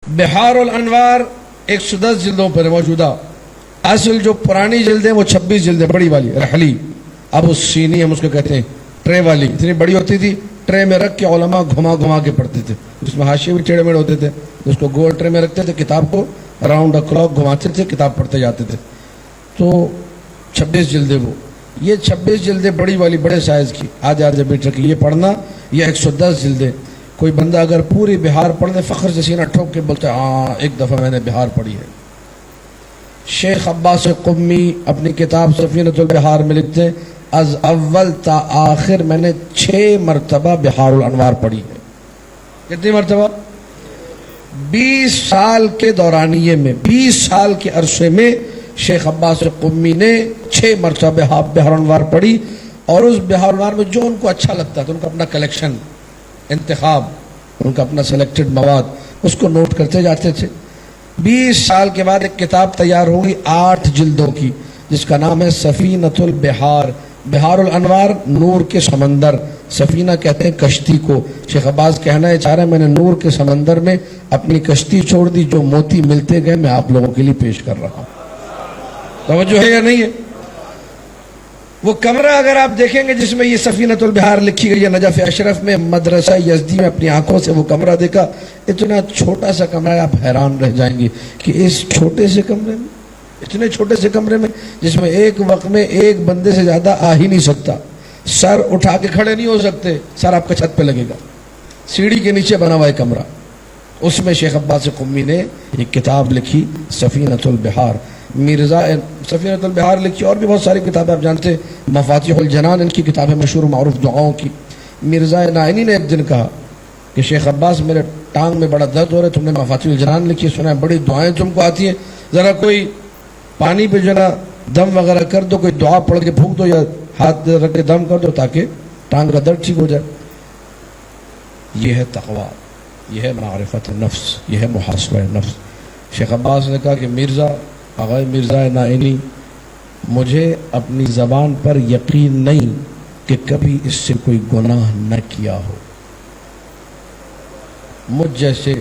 بحار الانوار 110 جلدوں پر موجودہ، اصل جو پرانی جلدیں وہ 26 جلدیں بڑی والی رحلی، اب اس سینی ہم اس کو کہتے ہیں ٹرے والی، اتنی بڑی ہوتی تھی، ٹرے میں رکھ کے علماء گھما گھما کے پڑھتے تھے، اس میں حاشیے بھی ٹیڑھے میڑے ہوتے تھے، اس کو گول ٹرے میں رکھتے تھے، کتاب کو راؤنڈ کلاک گھماتے تھے، کتاب پڑھتے جاتے تھے۔ تو 26 جلدیں وہ، یہ 26 جلدیں بڑی والی بڑے سائز کی، آدھے آدھے میٹر کی، یہ پڑھنا، یہ 110 جلدیں۔ کوئی بندہ اگر پوری بہار پڑھ لے فخر سے سینہ ٹھوک کے بولتا ہے ہاں ایک دفعہ میں نے بہار پڑھی ہے۔ شیخ عباس قمی اپنی کتاب سفینۃ البحار میں لکھتے ہیں از اول تا آخر میں نے 6 مرتبہ بحار الانوار پڑھی ہے۔ کتنی مرتبہ؟ 20 سال کے دورانیے میں، 20 سال کے عرصے میں شیخ عباس قمی نے 6 مرتبہ بحار الانوار پڑھی، اور اس بحار الانوار میں جو ان کو اچھا لگتا تھا، ان کا اپنا کلیکشن، انتخاب، ان کا اپنا سلیکٹڈ مواد، اس کو نوٹ کرتے جاتے تھے۔ 20 سال کے بعد ایک کتاب تیار ہوگی 8 جلدوں کی، جس کا نام ہے سفینۃ البحار، بحار الانوار نور کے سمندر، سفینہ کہتے ہیں کشتی کو۔ شیخ عباس کہنا ہے چاہ رہے ہیں میں نے نور کے سمندر میں اپنی کشتی چھوڑ دی، جو موتی ملتے گئے میں آپ لوگوں کے لیے پیش کر رہا ہوں۔ توجہ ہے یا نہیں ہے؟ وہ کمرہ اگر آپ دیکھیں گے جس میں یہ سفینۃ البحار لکھی گئی ہے، نجف اشرف میں مدرسہ یزدی میں اپنی آنکھوں سے وہ کمرہ دیکھا، اتنا چھوٹا سا کمرہ ہے، آپ حیران رہ جائیں گے کہ اس چھوٹے سے کمرے میں، اتنے چھوٹے سے کمرے میں، جس میں ایک وقت میں ایک بندے سے زیادہ آ ہی نہیں سکتا، سر اٹھا کے کھڑے نہیں ہو سکتے، سر آپ کا چھت پہ لگے گا، سیڑھی کے نیچے بنا ہوا ہے کمرہ۔ اس میں شیخ عباس قمی نے ایک کتاب لکھی سفینۃ البحار، مرزا سفینۃ البحار لکھی، اور بھی بہت ساری کتابیں آپ جانتے ہیں، مفاتیح الجنان ان کی کتاب ہے مشہور معروف دعاؤں کی۔ مرزا نائینی نے ایک دن کہا کہ شیخ عباس میرے ٹانگ میں بڑا درد ہو رہا ہے، تم نے مفاتیح الجنان لکھی، سنا ہے بڑی دعائیں تم کو آتی ہیں، ذرا کوئی پانی پہ ذرا دم وغیرہ کر دو، کوئی دعا پڑھ کے پھونک دو یا ہاتھ رکھ کے دم کر دو تاکہ ٹانگ کا درد ٹھیک ہو جائے۔ یہ ہے تقویٰ، یہ ہے معرفت نفس، یہ ہے محاسبہ نفس۔ شیخ عباس نے کہا کہ مرزا نائینی، مجھے اپنی زبان پر یقین نہیں کہ کبھی اس سے کوئی گناہ نہ کیا ہو۔ مجھ جیسے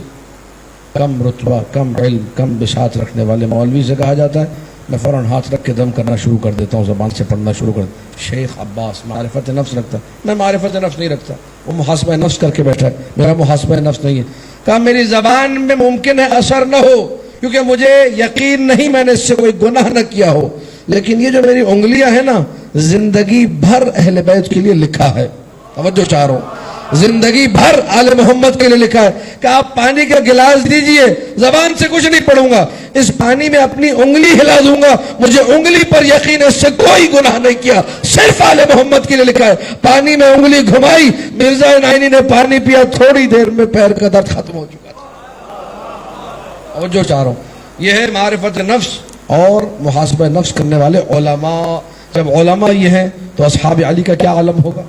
کم رتبہ، کم علم، کم بساط رکھنے والے مولوی سے کہا جاتا ہے میں فوراً ہاتھ رکھ کے دم کرنا شروع کر دیتا ہوں، زبان سے پڑھنا شروع کر دیتا ہوں۔ شیخ عباس معرفت نفس رکھتا، میں معرفت نفس نہیں رکھتا، وہ محاسبہ نفس کر کے بیٹھا ہے، میرا محاسبہ نفس نہیں ہے۔ کہا میری زبان میں ممکن ہے اثر نہ ہو کیونکہ مجھے یقین نہیں میں نے اس سے کوئی گناہ نہ کیا ہو، لیکن یہ جو میری انگلیاں ہیں نا، زندگی بھر اہل بیت کے لیے لکھا ہے۔ توجہ چاہ رہا ہوں، زندگی بھر آل محمد کے لیے لکھا ہے کہ آپ پانی کا گلاس دیجئے، زبان سے کچھ نہیں پڑھوں گا، اس پانی میں اپنی انگلی ہلا دوں گا، مجھے انگلی پر یقین ہے، اس سے کوئی گناہ نہیں کیا، صرف آل محمد کے لیے لکھا ہے۔ پانی میں انگلی گھمائی، مرزا نائینی نے پانی پیا، تھوڑی دیر میں پیر کا درد ختم ہو چکا تھا۔ اور جو چاہ رہا ہوں یہ ہے معرفت نفس اور محاسبہ نفس کرنے والے علماء۔ جب علماء یہ ہیں تو اصحاب علی کا کیا عالم ہوگا؟